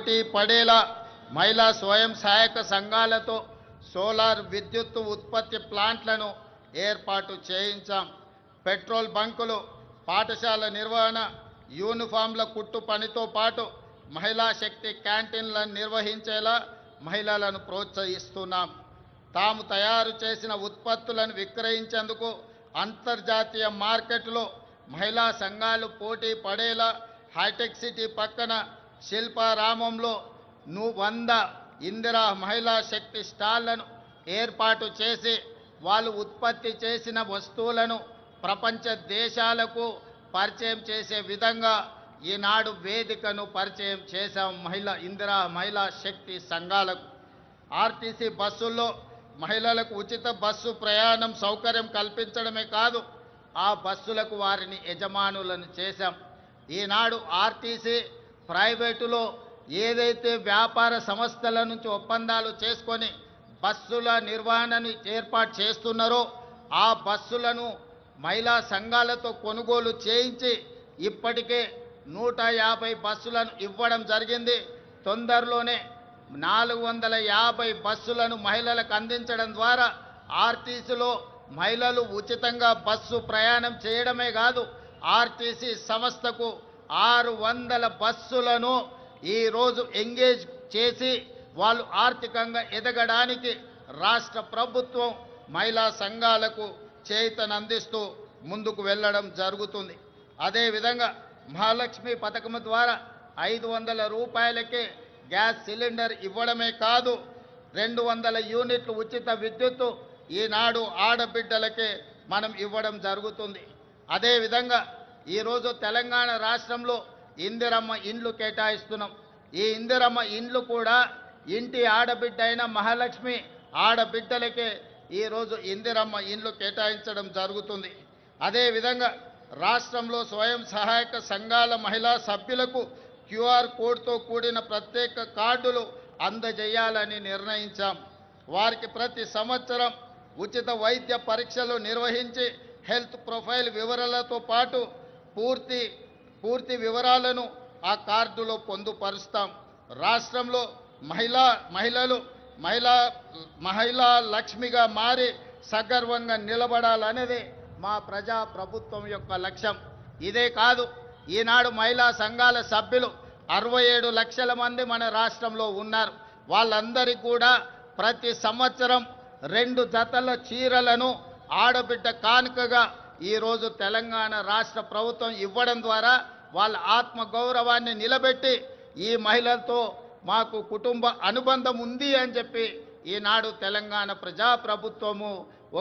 పోటీ పడేలా మహిళా స్వయం సహాయక సంఘాలతో సోలార్ విద్యుత్ ఉత్పత్తి ప్లాంట్లను ఏర్పాటు చేయించాం. పెట్రోల్ బంకులు, పాఠశాల నిర్వహణ, యూనిఫామ్ల కుట్టు పనితో పాటు మహిళా శక్తి క్యాంటీన్లను నిర్వహించేలా మహిళలను ప్రోత్సహిస్తున్నాం. తాము తయారు చేసిన ఉత్పత్తులను విక్రయించేందుకు అంతర్జాతీయ మార్కెట్లో మహిళా సంఘాలు పోటీ పడేలా హైటెక్ సిటీ పక్కన శిల్పారామంలో 100 ఇందిరా మహిళా శక్తి స్టాళ్లను ఏర్పాటు చేసి వాళ్ళు ఉత్పత్తి చేసిన వస్తువులను ప్రపంచ దేశాలకు పరిచయం చేసే విధంగా ఈనాడు వేదికను పరిచయం చేశాం. ఇందిరా మహిళా శక్తి సంఘాలకు ఆర్టీసీ బస్సుల్లో మహిళలకు ఉచిత బస్సు ప్రయాణం సౌకర్యం కల్పించడమే కాదు, ఆ బస్సులకు వారిని యజమానులను చేశాం. ఈనాడు ఆర్టీసీ ప్రైవేటులో ఏదైతే వ్యాపార సంస్థల నుంచి ఒప్పందాలు చేసుకొని బస్సుల నిర్వహణను ఏర్పాటు చేస్తున్నారో ఆ బస్సులను మహిళా సంఘాలతో కొనుగోలు చేయించి ఇప్పటికే 150 బస్సులను ఇవ్వడం జరిగింది. తొందరలోనే 450 బస్సులను మహిళలకు అందించడం ద్వారా ఆర్టీసీలో మహిళలు ఉచితంగా బస్సు ప్రయాణం చేయడమే కాదు, ఆర్టీసీ సంస్థకు 600 బస్సులను ఈరోజు ఎంగేజ్ చేసి వాళ్ళు ఆర్థికంగా ఎదగడానికి రాష్ట్ర ప్రభుత్వం మహిళా సంఘాలకు చేయూతనందిస్తూ ముందుకు వెళ్ళడం జరుగుతుంది. అదేవిధంగా మహాలక్ష్మి పథకం ద్వారా 500 రూపాయలకే గ్యాస్ సిలిండర్ ఇవ్వడమే కాదు, 200 యూనిట్లు ఉచిత విద్యుత్తు ఈనాడు ఆడబిడ్డలకే మనం ఇవ్వడం జరుగుతుంది. అదేవిధంగా ఈరోజు తెలంగాణ రాష్ట్రంలో ఇందిరమ్మ ఇండ్లు కేటాయిస్తున్నాం. ఈ ఇందిరమ్మ ఇండ్లు కూడా ఇంటి ఆడబిడ్డ అయిన మహాలక్ష్మి ఆడబిడ్డలకే ఈరోజు ఇందిరమ్మ ఇండ్లు కేటాయించడం జరుగుతుంది. అదేవిధంగా రాష్ట్రంలో స్వయం సహాయక సంఘాల మహిళా సభ్యులకు క్యూఆర్ కోడ్తో కూడిన ప్రత్యేక కార్డులు అందజేయాలని నిర్ణయించాం. వారికి ప్రతి సంవత్సరం ఉచిత వైద్య పరీక్షలు నిర్వహించి హెల్త్ ప్రొఫైల్ వివరాలతో పాటు పూర్తి వివరాలను ఆ కార్డులో పొందుపరుస్తాం. రాష్ట్రంలో మహిళా లక్ష్మిగా మారి సగర్వంగా నిలబడాలనేది మా ప్రజా ప్రభుత్వం యొక్క లక్ష్యం. ఇదే కాదు, ఈనాడు మహిళా సంఘాల సభ్యులు 67 లక్షల మంది మన రాష్ట్రంలో ఉన్నారు. వాళ్ళందరికీ కూడా ప్రతి సంవత్సరం 2 జతల చీరలను ఆడబిడ్డ కానుకగా ఈరోజు తెలంగాణ రాష్ట్ర ప్రభుత్వం ఇవ్వడం ద్వారా వాళ్ళ ఆత్మగౌరవాన్ని నిలబెట్టి ఈ మహిళలతో మాకు కుటుంబ అనుబంధం ఉంది అని చెప్పి ఈనాడు తెలంగాణ ప్రజాప్రభుత్వము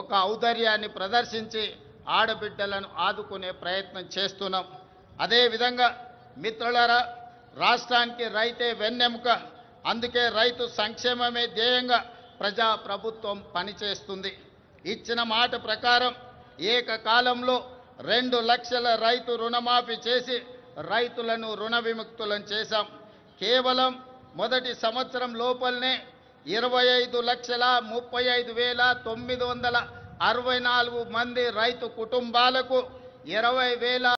ఒక ఔదార్యాన్ని ప్రదర్శించి ఆడబిడ్డలను ఆదుకునే ప్రయత్నం చేస్తున్నాం. అదేవిధంగా మిత్రులారా, రాష్ట్రానికి రైతే వెన్నెముక. అందుకే రైతు సంక్షేమమే ధ్యేయంగా ప్రజాప్రభుత్వం పనిచేస్తుంది. ఇచ్చిన మాట ప్రకారం ఏకకాలంలో 2 లక్షల రైతు రుణమాఫీ చేసి రైతులను రుణ విముక్తులను చేశాం. కేవలం మొదటి సంవత్సరం లోపలనే 25,35,964 మంది రైతు కుటుంబాలకు 20,000